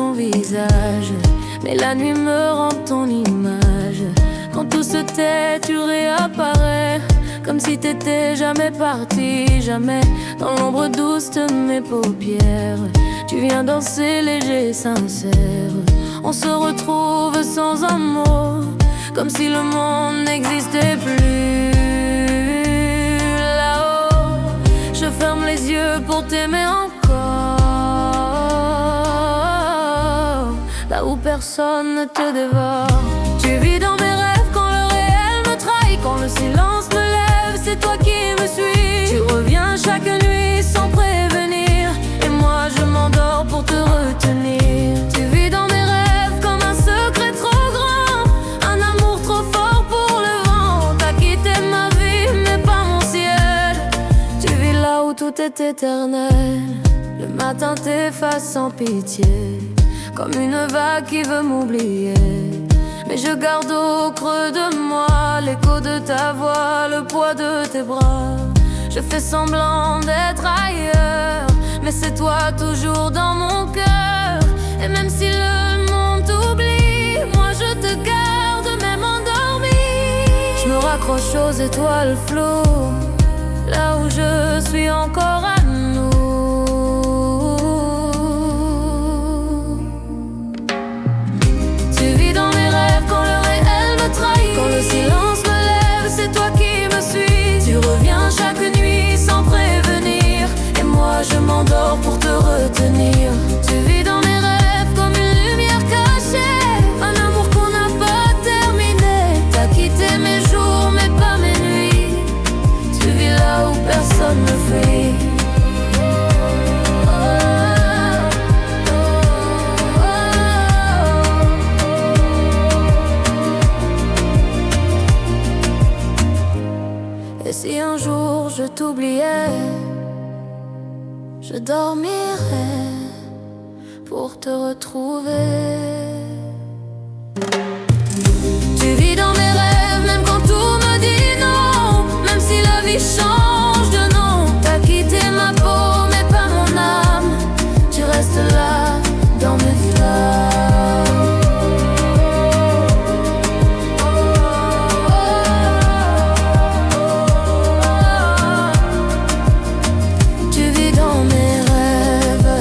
ton visage, mais la nuit me rend ton image. Quand tout se tait, tu réapparais, comme si t'étais jamais parti, jamais. Dans l'ombre douce de mes paupières, tu viens danser léger et sincère. On se retrouve sans un mot, comme si le monde n'existait plus. Là-haut, je ferme les yeux pour t'aimer encore, là où personne ne te dévore. Tu vis dans mes rêves quand le réel me trahit, quand le silence me lève, c'est toi qui me suis. Tu reviens chaque nuit sans prévenir, et moi je m'endors pour te retenir. Tu vis dans mes rêves comme un secret trop grand, un amour trop fort pour le vent. T'as quitté ma vie mais pas mon ciel. Tu vis là où tout est éternel. Le matin t'efface sans pitié, comme une vague qui veut m'oublier. Mais je garde au creux de moi l'écho de ta voix, le poids de tes bras. Je fais semblant d'être ailleurs, mais c'est toi toujours dans mon cœur. Et même si le monde t'oublie, moi je te garde même endormi. Je me raccroche aux étoiles floues, là où je suis encore à nous. Tu vis dans mes rêves quand le réel me trahit, quand le silence me lève, c'est toi qui me suis. Tu reviens chaque nuit sans prévenir, et moi je m'endors pour te retenir. Tu vis dans mes rêves comme une lumière cachée, un amour qu'on n'a pas terminé. T'as quitté mes jours mais pas mes nuits. Tu vis là où personne ne fuit. Et si un jour je t'oubliais, je dormirais pour te retrouver. Tu vis dans mes rêves même quand tout me dit non, même si la vie change de nom. T'as quitté ma peau mais pas mon âme. Tu restes là dans mes flammes. Tu vis dans mes rêves,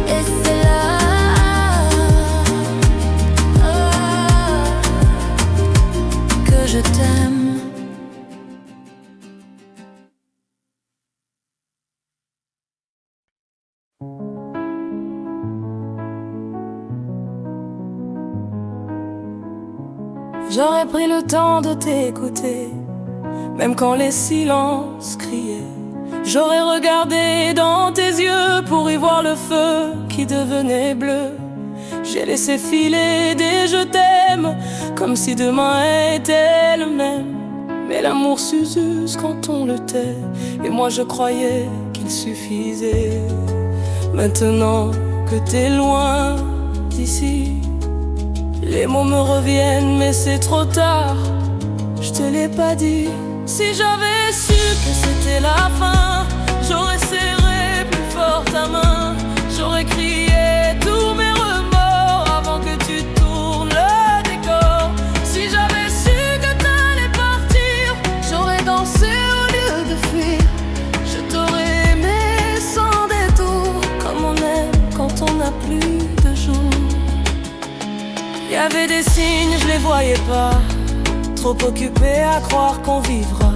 et c'est là que je t'aime. J'aurais pris le temps de t'écouter, même quand les silences criaient. J'aurais regardé dans tes yeux pour y voir le feu qui devenait bleu. J'ai laissé filer des je t'aime, comme si demain était le même. Mais l'amour s'use quand on le tait, et moi je croyais qu'il suffisait. Maintenant que t'es loin d'ici, les mots me reviennent mais c'est trop tard. Je te l'ai pas dit. Si j'avais su que c'était la fin, j'aurais serré plus fort ta main. J'aurais crié tous mes remords avant que tu tournes le décor. Si j'avais su que t'allais partir, j'aurais dansé au lieu de fuir. Je t'aurais aimé sans détour, comme on aime quand on n'a plus de jours. Y avait des signes, je les voyais pas, trop occupé à croire qu'on vivra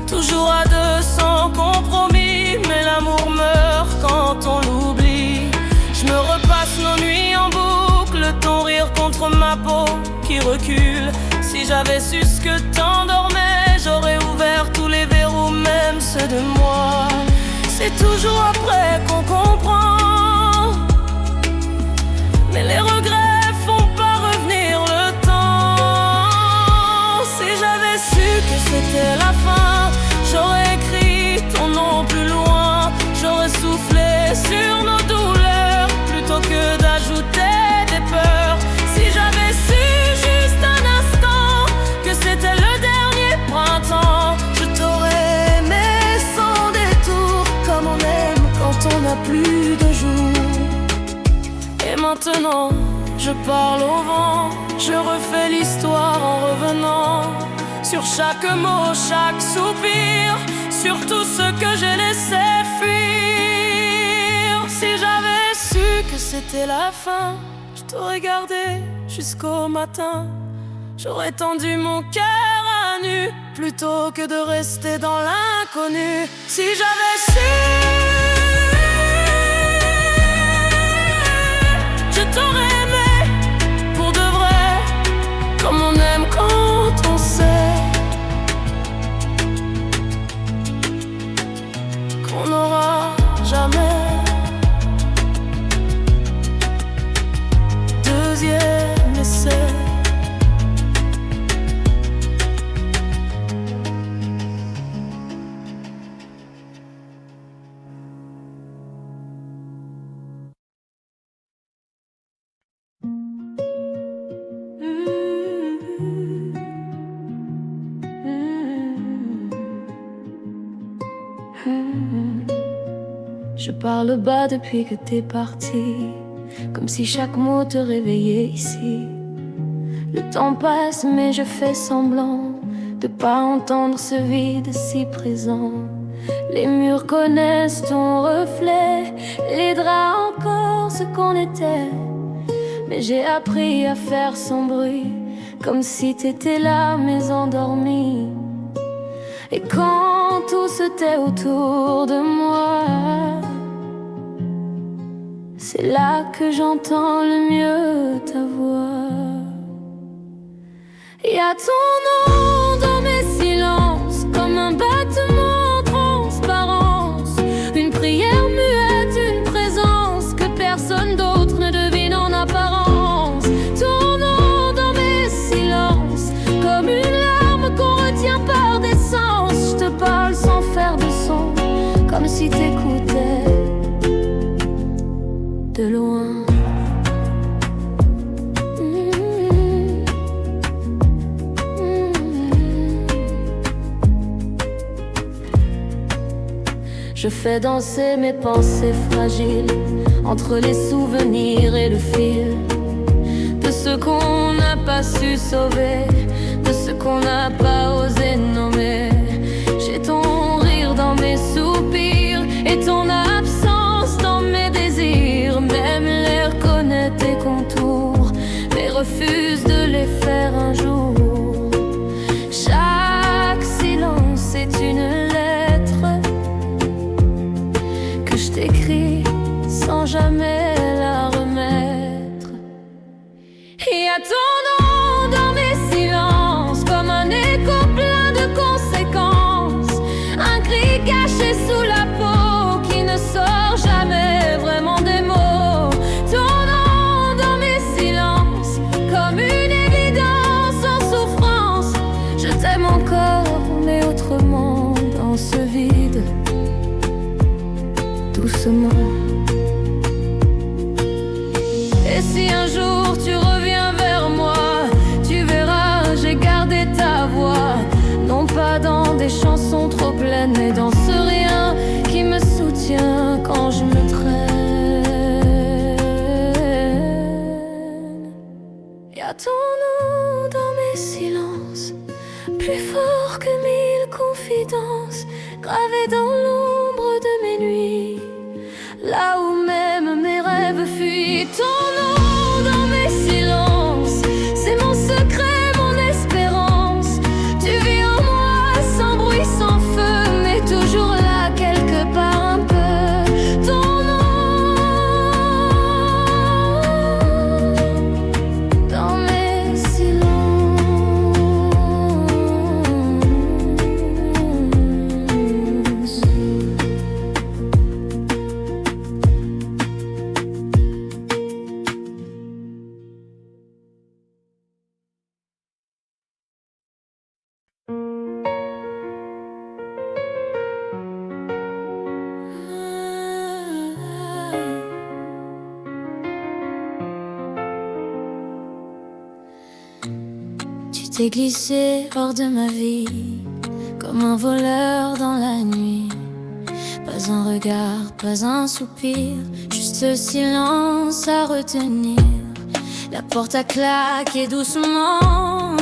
toujours à deux sans compromis. Mais l'amour meurt quand on l'oublie. Je me repasse nos nuits en boucle, ton rire contre ma peau qui recule. Si j'avais su ce que t'endormais, j'aurais ouvert tous les verrous, même ceux de moi. C'est toujours après qu'on comprend, mais les regrets font pas revenir le temps. Si j'avais su que c'était la fin, j'aurais écrit ton nom plus loin. J'aurais soufflé sur nos douleurs plutôt que d'ajouter des peurs. Si j'avais su juste un instant que c'était le dernier printemps, je t'aurais aimé sans détour, comme on aime quand on n'a plus de jour. Et maintenant je parle au vent, je refais l'histoire en revenant sur chaque mot, chaque soupir, sur tout ce que j'ai laissé fuir. Si j'avais su que c'était la fin, je t'aurais gardé jusqu'au matin. J'aurais tendu mon cœur à nu plutôt que de rester dans l'inconnu. Si j'avais su, je t'aurais aimé pour de vrai, comme on aime quand on sait qu'on n'aura jamais deuxième essai. Je parle bas depuis que t'es parti, comme si chaque mot te réveillait ici. Le temps passe mais je fais semblant de pas entendre ce vide si présent. Les murs connaissent ton reflet, les draps encore ce qu'on était. Mais j'ai appris à faire sans bruit, comme si t'étais là mais endormi. Et quand tout se tait autour de moi, c'est là que j'entends le mieux ta voix. Y a ton nom dans mes silences, comme un battement en transparence, une prière muette, une présence que personne d'autre ne devine en apparence. Ton nom dans mes silences, comme une larme qu'on retient par des sens. Je te parle sans faire de son, comme si t'écoutais de loin. Je fais danser mes pensées fragiles entre les souvenirs et le fil de ce qu'on n'a pas su sauver, de ce qu'on n'a pas osé nommer. J'ai ton rire dans mes soupirs et ton absence dans mes désirs. Même l'air connaît tes contours, mais refuse de les faire un jour. Chaque silence est une lettre que je t'écris sans jamais la remettre. Y a ton nom dans mes silences, comme un écho plein de conséquences, un cri caché sous la peau qui ne sort jamais vraiment des mots. Ton nom dans mes silences, comme une évidence en souffrance. Je t'aime encore, mais autrement, dans ce vide, doucement. Et si un jour tu reviens vers moi, tu verras, j'ai gardé ta voix. Non pas dans des chansons trop pleines, mais dans ce rien qui me soutient quand je me traîne. Y a ton nom dans mes silences, plus fort que 1000 confidences, gravé dans l'ombre de mes nuits, là où même mes rêves fuient. Ton nom dans mes silences, c'est mon secret, mon espérance. Tu vis en moi sans bruit, sans feu, mais toujours là quelque part un peu. Ton nom dans mes silences. Tu t'es glissé hors de ma vie, comme un voleur dans la nuit. Pas Pas un regard, pas un soupir, juste le silence à retenir. La porte a claqué doucement,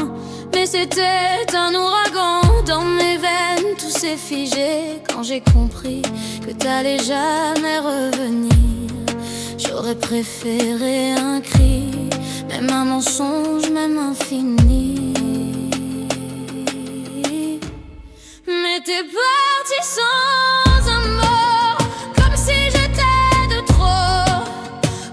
mais c'était un ouragan. Dans mes veines, tout s'est figé quand j'ai compris que t'allais jamais revenir. J'aurais préféré un cri, même un mensonge, même infini. Mais t'es parti sans un mot, comme si j'étais de trop.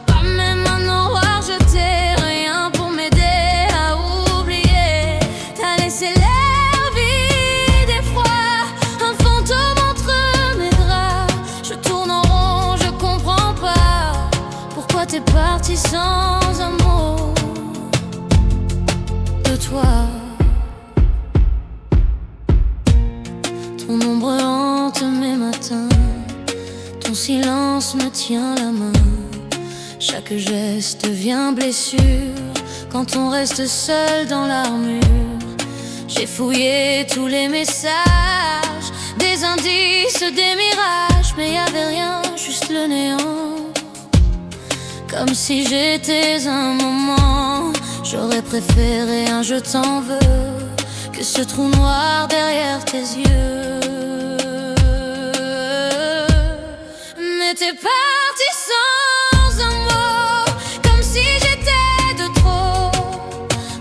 Pas même un au revoir, je t'ai rien pour m'aider à oublier. T'as laissé l'air vide et froid, un fantôme entre mes draps. Je tourne en rond, je comprends pas pourquoi t'es parti sans un mot de toi. Ton ombre hante mes matins, ton silence me tient la main. Chaque geste devient blessure quand on reste seul dans l'armure. J'ai fouillé tous les messages, des indices, des mirages, mais y'avait rien, juste le néant. Comme si j'étais un moment, j'aurais préféré un je t'en veux que ce trou noir derrière tes yeux. Mais t'es parti sans un mot, comme si j'étais de trop.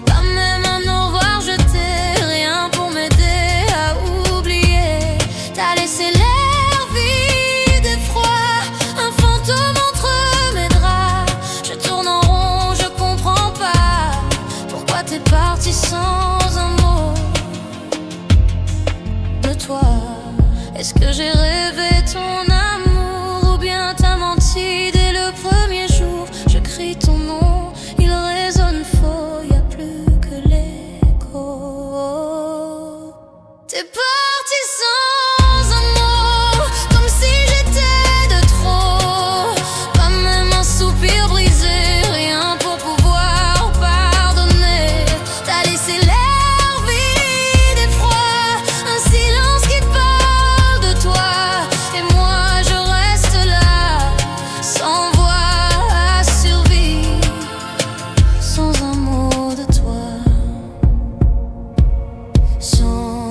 Pas même un au revoir, je t'ai rien pour m'aider à oublier. T'as laissé l'air vide et froid, un fantôme entre mes draps. Je tourne en rond, je comprends pas pourquoi t'es parti sans un mot de toi. Est-ce que j'ai rêvé ton amour ou bien t'as menti dès le premier jour? Je crie ton nom, il résonne faux, y a plus que l'écho. T'es parti sans un mot, comme si j'étais de trop. Pas même un soupir brisé, rien pour pouvoir pardonner. T'as laissé l'air vide et froid, un silence qui parle de toi. Et moi je reste là, sans voix à survivre, sans un mot de toi. Sans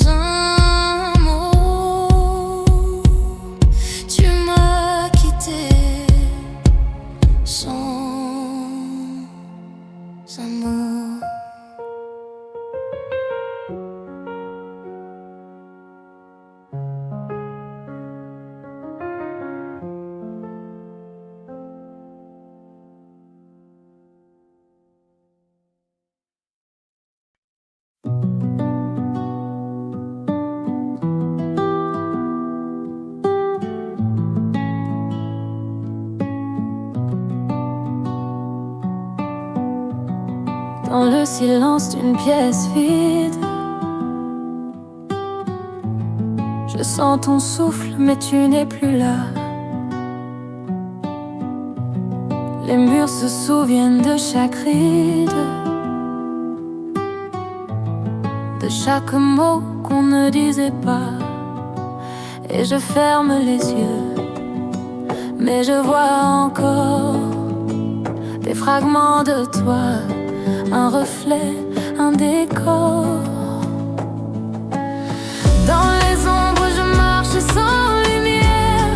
un mot, tu m'as quitté. Sans un mot. Dans le silence d'une pièce vide, je sens ton souffle, mais tu n'es plus là. Les murs se souviennent de chaque ride, de chaque mot qu'on ne disait pas. Et je ferme les yeux, mais je vois encore des fragments de toi, un reflet, un décor. Dans les ombres je marche sans lumière,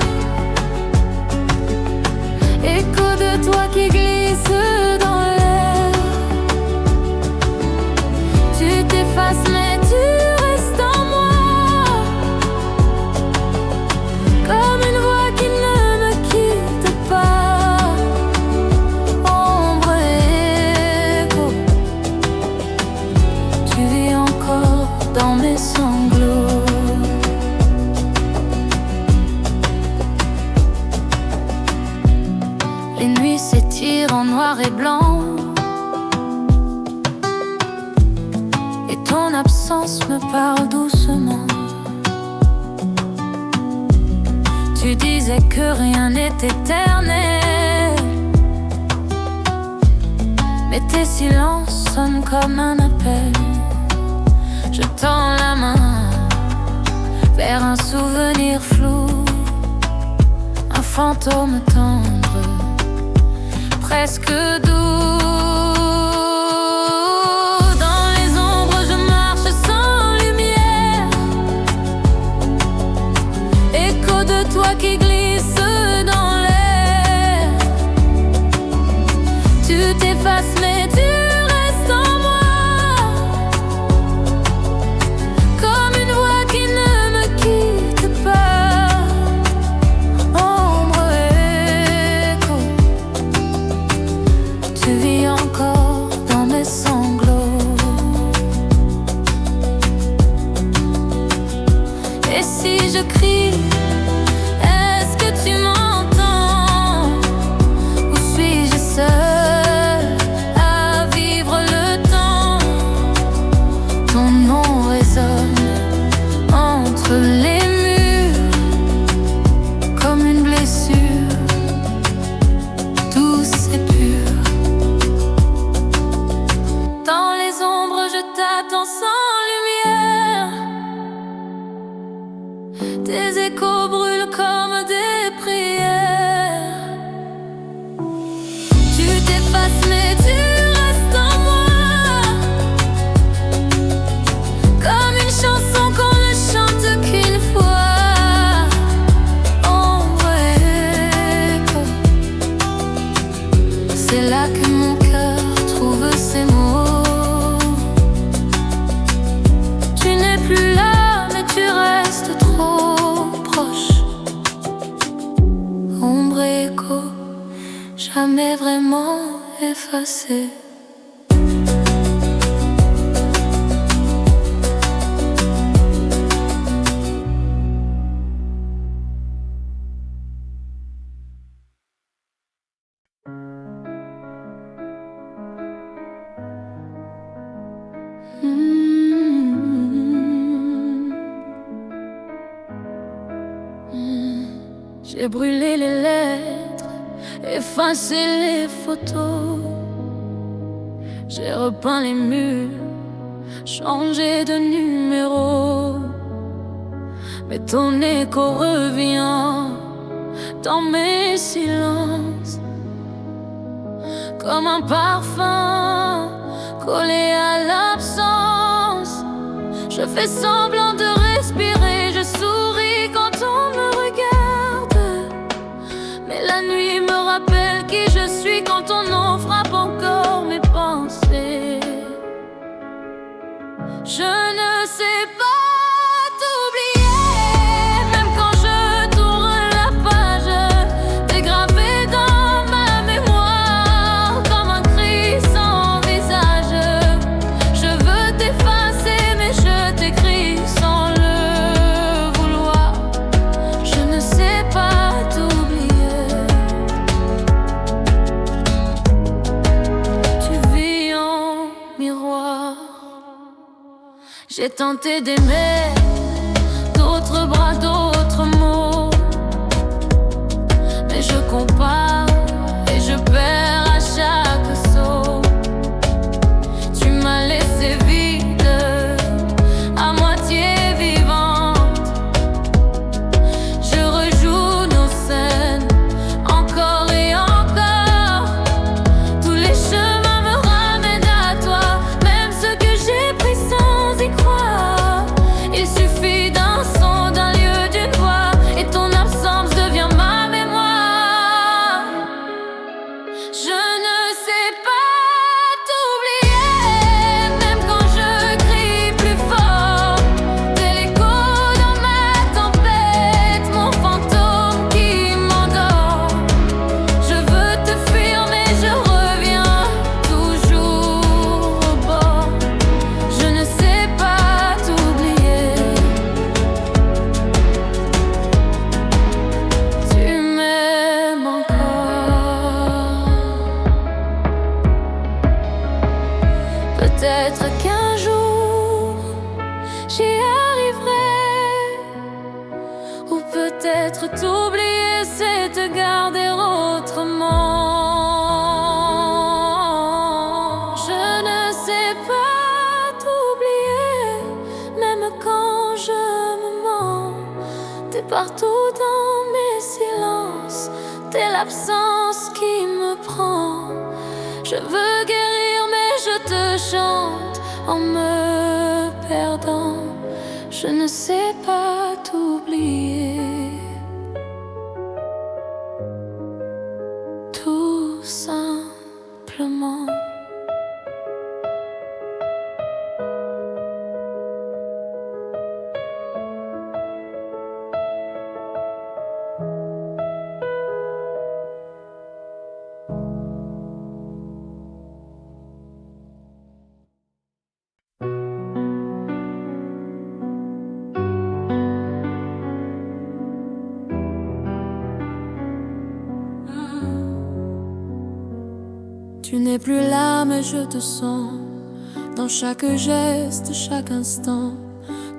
écho de toi qui glisse dans l'air. Tu t'effaces mais tu restes en moi, comme une voix qui ne me quitte pas. Ombre et écho, tu vis encore dans mes sanglots. Les nuits s'étirent en noir et blanc, et ton absence me parle doucement. Tu disais que rien n'est éternel, mais tes silences sonnent comme un appel. Je tends la main vers un souvenir flou. fantôme tendre, presque doux. Dans les ombres je marche sans lumière, écho de toi qui glisse dans l'air. Tu t'effaces mais tu restes en moi, comme une voix qui ne me quitte pas. Ombre écho, tu vis encore dans mes sanglots. Et si je crie, est-ce que tu m'entends? Ou suis-je seule à vivre le temps? Ton nom résonne entre les murs comme une blessure douce et pure. Dans les ombres je t'attends sans lumière, tes échos brûlent comme des prières. Tu t'effaces mais tu restes en moi, comme une chanson qu'on ne chante qu'une fois. Ombre écho, c'est là que mon cœur trouve ses mots. Tu n'es plus là mais tu restes trop proche. Ombre écho, jamais vraiment effacé. J'ai brûlé les lettres, effacé les photos. J'ai repeint les murs, changé de numéro. Mais ton écho revient dans mes silences, comme un parfum collé à l'absence. Je fais semblant de respirer, je souris quand on me regarde, mais la nuit me rappelle qui je suis quand ton nom frappe encore mes pensées. Je ne sais pas t'oublier, même quand je tourne la page, t'es gravé dans ma mémoire comme un cri sans visage. Je veux t'effacer mais je t'écris sans le vouloir. Je ne sais pas t'oublier. Tu vis en miroir. J'ai tenté d'aimer, d'autres bras, d'autres mots, mais je compare et je perds à chaque saut. Tu m'as laissé vide, à moitié vivante. Je rejoue nos scènes encore et encore. Tous les chemins me ramènent à toi, même ceux que j'ai pris sans y croire. Il suffit d'un son, d'un lieu, d'une voix, et ton absence devient ma mémoire. Je ne sais pas t'oublier, même quand je crie plus fort. T'es l'écho dans ma tempête, mon fantôme qui m'endort. Je veux te fuir mais je reviens toujours au bord. Je ne sais pas t'oublier. Tu m'aimes encore. Peut-être qu'un jour j'y arriverai, ou peut-être t'oublier c'est te garder autrement. Je ne sais pas t'oublier, même quand je me mens. T'es partout dans mes silences, t'es l'absence qui me prend. Je veux guérir mais je te chante en me perdant. Je ne sais pas t'oublier, tout simplement. Tu n'es plus là mais je te sens dans chaque geste, chaque instant.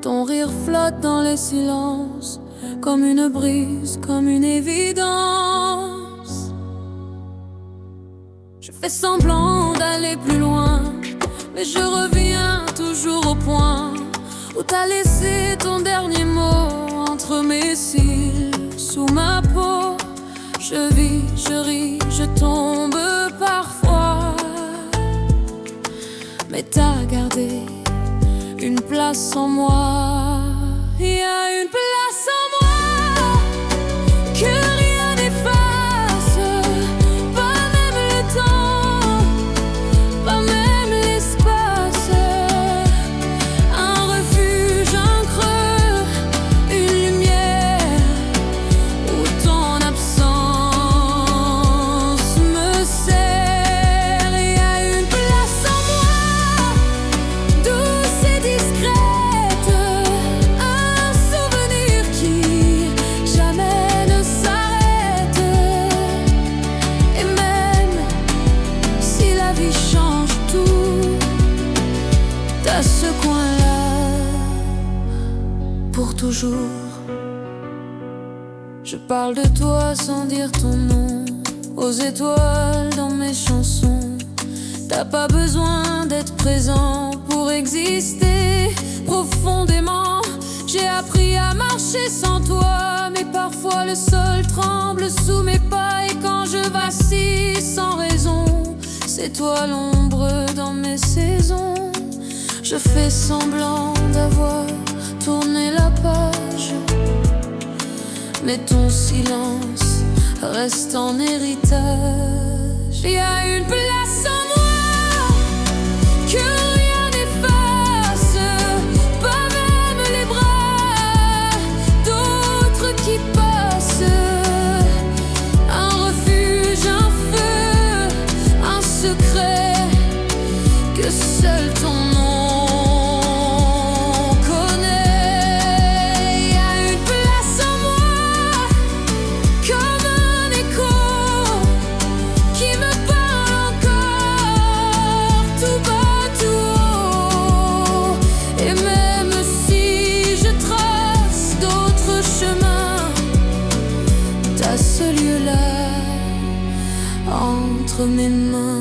Ton rire flotte dans les silences, comme une brise, comme une évidence. Je fais semblant d'aller plus loin, mais je reviens toujours au point où t'as laissé ton dernier mot entre mes cils, sous ma peau. Je vis, je ris, je tombe parfois, mais t'as gardé une place en moi. Il y a une place en moi que rien n'efface, pas même le temps, pas même l'espace. Un refuge, un creux, une lumière où ton absence me sert. Il y a une place en moi, douce et discrète, un souvenir qui jamais ne s'arrête. Et même si la vie change tout, t'as ce coin-là pour toujours. Je parle de toi sans dire ton nom, aux étoiles dans mes chansons. T'as pas besoin d'être présent pour exister profondément. J'ai appris à marcher sans toi, mais parfois le sol tremble sous mes pas. Et quand je vacille sans raison, c'est toi l'ombre dans mes saisons. Je fais semblant d'avoir tourné la page, mais ton silence reste en héritage. Il y a une place en moi que rien n'efface, pas même les bras d'autres qui passent. Un refuge, un feu, un secret que seul ton nom connaît. Il y a une place en moi comme un écho qui me parle encore tout bas, tout haut. Et même si je trace d'autres chemins, t'as ce lieu-là entre mes mains.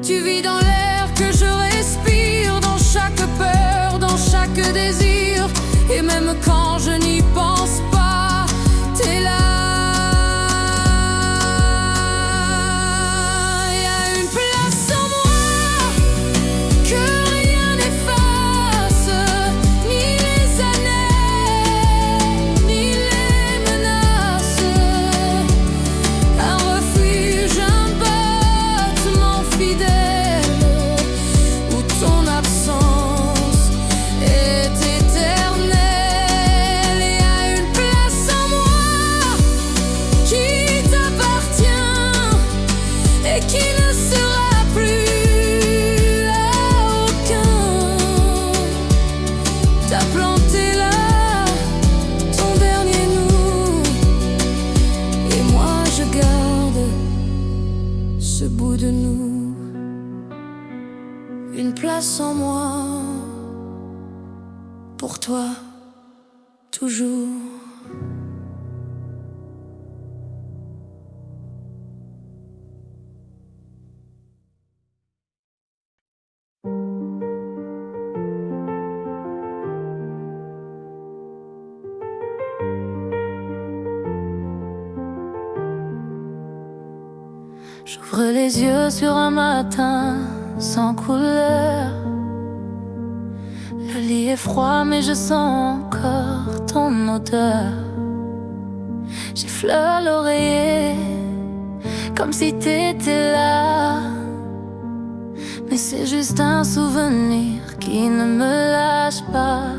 Tu vis dans l'air que je respire, dans chaque peur, dans chaque désir. Et même quand je n'y pense pas, t'es là. Il y a une place en moi que rien n'efface, ni les années, ni les menaces. Un refuge, un battement fidèle où ton absence est éternelle. Il y a une place en moi qui t'appartient et qui ne sera plus à aucun. T'as planté là ton dernier nous, et moi je garde ce bout de nous. Une place en moi pour toi, toujours. J'ouvre les yeux sur un matin sans couleur. Le lit est froid mais je sens encore ton odeur. J'effleure l'oreiller comme si t'étais là. Mais c'est juste un souvenir qui ne me lâche pas.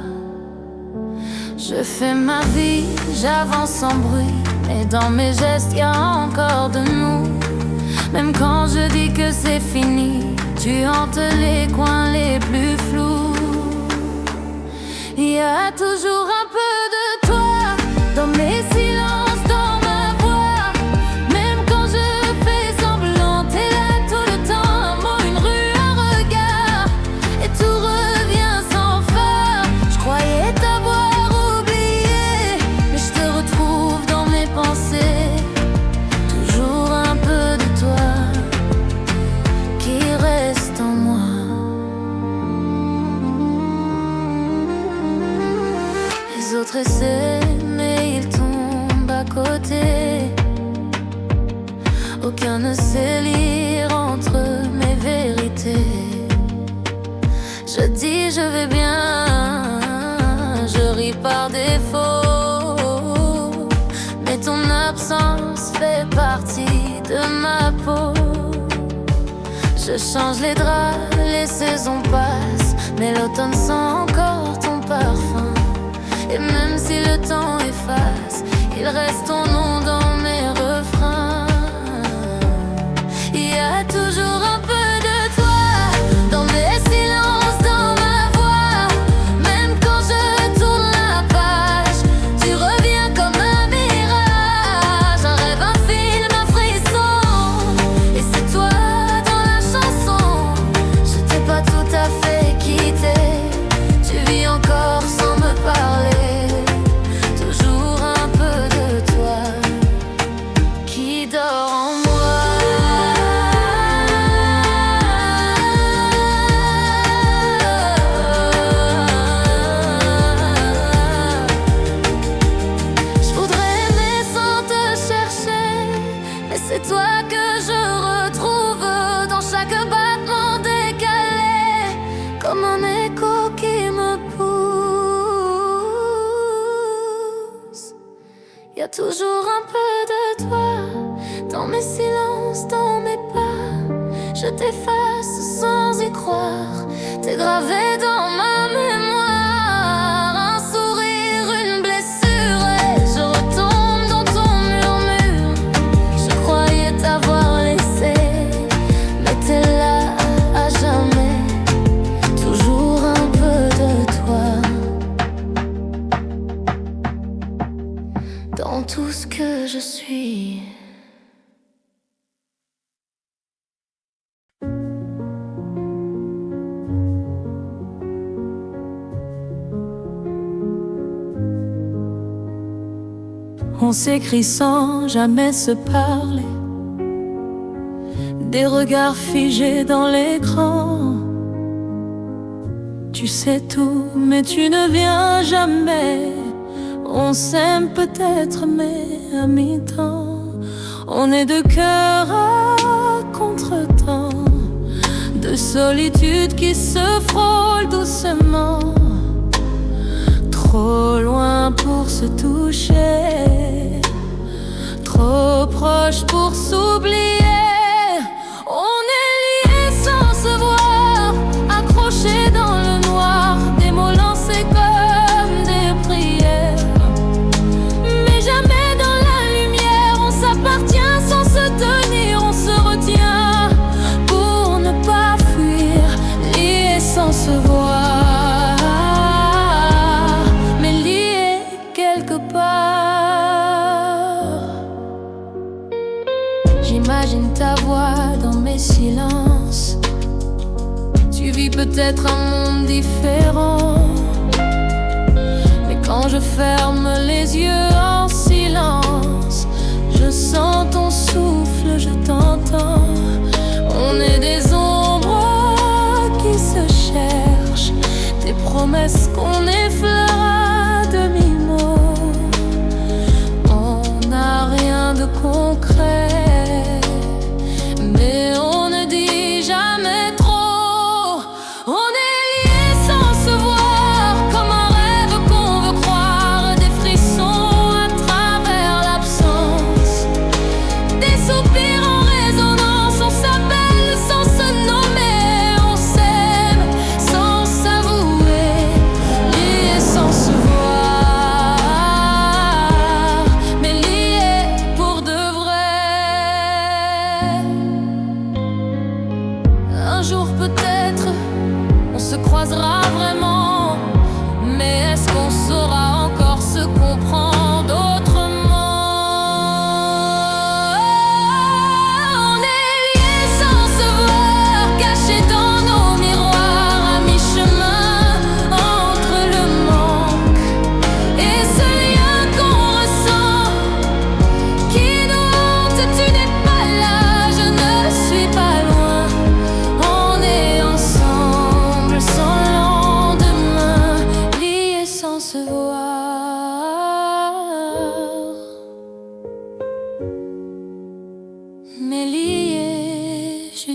Je fais ma vie, j'avance sans bruit, mais dans mes gestes y a encore de nous. Même quand je dis que c'est fini, tu hantes les coins les plus flous. Il y a toujours un peu de toi dans mes silences, dans ma voix. Même quand je fais semblant, t'es là tout le temps. Un mot, une rue, un regard, et tout revient sans phare. Je croyais t'avoir oublié, mais je te retrouve dans mes pensées. Toujours un peu de toi qui reste en moi. Les autres essaient, mais ils tombent à côté. Aucun ne sait lire entre mes vérités. Je dis je vais bien, je ris par défaut, mais ton absence fait partie de ma peau. Je change les draps, les saisons passent, mais l'automne sent encore ton parfum. Et même si le temps efface, il reste ton nom dans mes refrains. Il y a toujours un peu de toi dans mes silences, dans ma voix. Même quand je tourne la page, tu reviens comme un mirage. Un rêve, un film, un frisson, et c'est toi dans la chanson. Je t'ai pas tout à fait quitté, tu vis encore sans me parler. Toujours un peu de toi qui dort en moi. Je voudrais aimer sans te chercher, mais c'est toi que je retrouve dans chaque battement décalé, comme un écho qui me pousse. Y a toujours un peu de toi dans mes silences, dans mes pas. Je t'efface sans y croire, t'es gravé dans ma mémoire. Un sourire, une blessure, et je retombe dans ton murmure. Je croyais t'avoir laissé, mais t'es là à jamais. Toujours un peu de toi dans tout ce que je suis. On s'écrit sans jamais se parler, des regards figés dans l'écran. Tu sais tout, mais tu ne viens jamais. On s'aime peut-être, mais à mi-temps. On est de cœur à contre-temps, de solitude qui se frôle doucement. Trop loin pour se toucher, trop proche pour s'oublier. On est liés sans se voir, accrochés dans le noir, des mots lancés comme des prières. Mais jamais dans la lumière, on s'appartient sans se tenir, on se retient pour ne pas fuir, liés sans se voir, mais liés quelque part. J'imagine ta voix dans mes silences. Tu vis peut-être un monde différent, mais quand je ferme les yeux en silence, je sens ton souffle, je t'entends. On est des ombres qui se cherchent, des promesses qu'on effleure à demi-mot. On n'a rien de concret,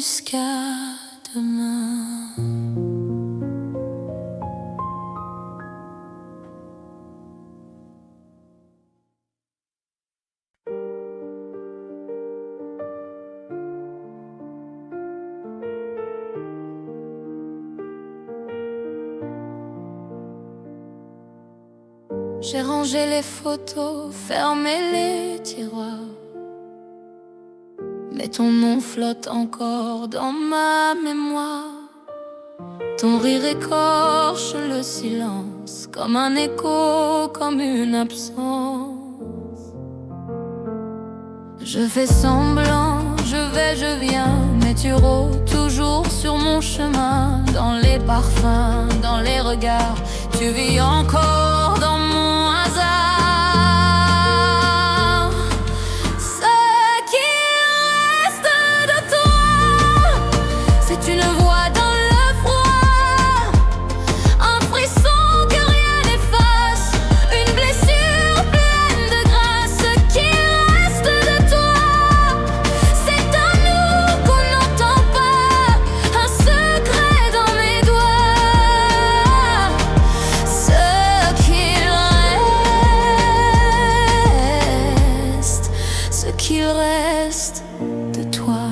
jusqu'à demain. J'ai rangé les photos, fermé les tiroirs, mais ton nom flotte encore dans ma mémoire. Ton rire écorche le silence, comme un écho, comme une absence. Je fais semblant, je vais, je viens, mais tu rôdes toujours sur mon chemin. Dans les parfums, dans les regards, tu vis encore dans mon hasard. Ce qui reste de toi, c'est une voix dans le froid, un frisson que rien n'efface, une blessure pleine de grâce. Ce qui reste de toi, c'est un nous qu'on n'entend pas, un secret dans mes doigts. Ce qu'il reste de toi.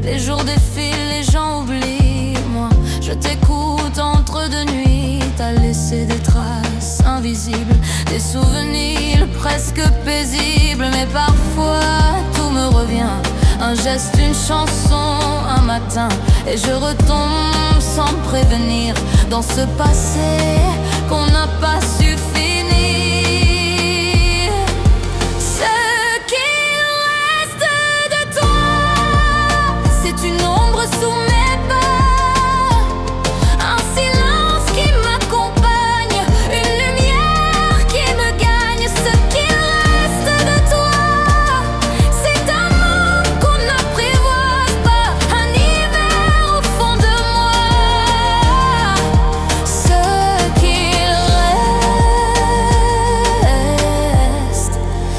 Les jours défilent, les gens oublient, moi je t'écoute entre deux nuits. T'as laissé des traces invisibles, des souvenirs presque paisibles. Mais parfois tout me revient, un geste, une chanson, un matin, et je retombe sans prévenir dans ce passé qu'on n'a pas su finir. Une ombre sous mes pas, un silence qui m'accompagne, une lumière qui me gagne. Ce qu'il reste de toi, c'est un monde qu'on n'apprivoise pas, un hiver au fond de moi.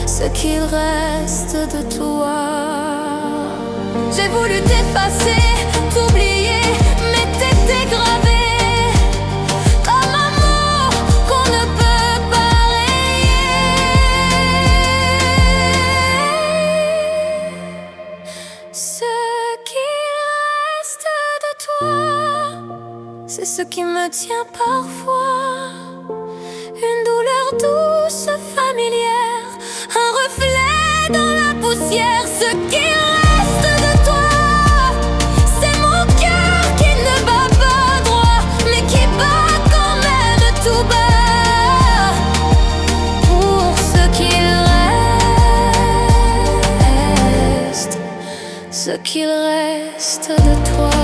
Ce qu'il reste de toi. J'ai voulu t'effacer, t'oublier, mais t'étais gravé comme un mot qu'on ne peut pas rayer. Ce qui reste de toi, c'est ce qui me tient parfois, une douleur douce, familière, un reflet dans la poussière. Ce qui reste de toi, c'est mon cœur qui ne bat pas droit, mais qui bat quand même tout bas. Pour ce qu'il reste de toi.